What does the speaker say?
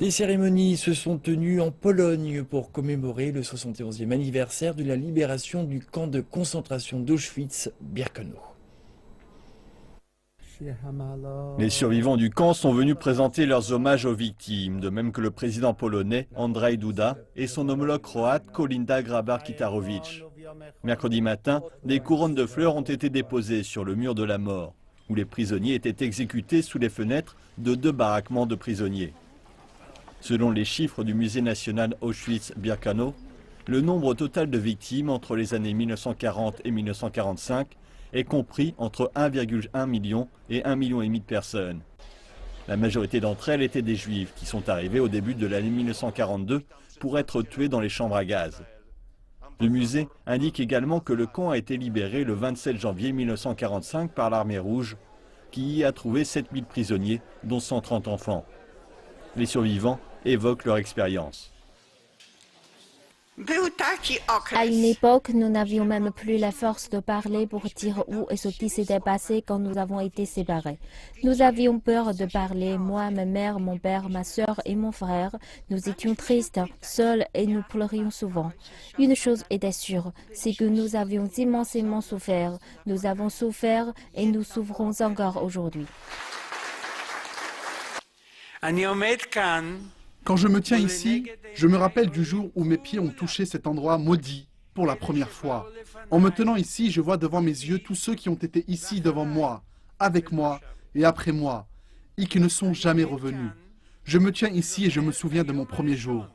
Des cérémonies se sont tenues en Pologne pour commémorer le 71e anniversaire de la libération du camp de concentration d'Auschwitz-Birkenau. Les survivants du camp sont venus présenter leurs hommages aux victimes, de même que le président polonais Andrzej Duda et son homologue croate Kolinda Grabar-Kitarović. Mercredi matin, des couronnes de fleurs ont été déposées sur le mur de la mort, où les prisonniers étaient exécutés sous les fenêtres de 2 baraquements de prisonniers. Selon les chiffres du musée national Auschwitz-Birkenau, le nombre total de victimes entre les années 1940 et 1945 est compris entre 1,1 million et 1,5 million de personnes. La majorité d'entre elles étaient des juifs qui sont arrivés au début de l'année 1942 pour être tués dans les chambres à gaz. Le musée indique également que le camp a été libéré le 27 janvier 1945 par l'armée rouge, qui y a trouvé 7000 prisonniers, dont 130 enfants. Les survivants évoquent leur expérience. À une époque, nous n'avions même plus la force de parler pour dire où et ce qui s'était passé quand nous avons été séparés. Nous avions peur de parler, moi, ma mère, mon père, ma sœur et mon frère. Nous étions tristes, seuls et nous pleurions souvent. Une chose était sûre, c'est que nous avions immensément souffert. Nous avons souffert et nous souffrons encore aujourd'hui. Quand je me tiens ici, je me rappelle du jour où mes pieds ont touché cet endroit maudit pour la première fois. En me tenant ici, je vois devant mes yeux tous ceux qui ont été ici devant moi, avec moi et après moi, et qui ne sont jamais revenus. Je me tiens ici et je me souviens de mon premier jour.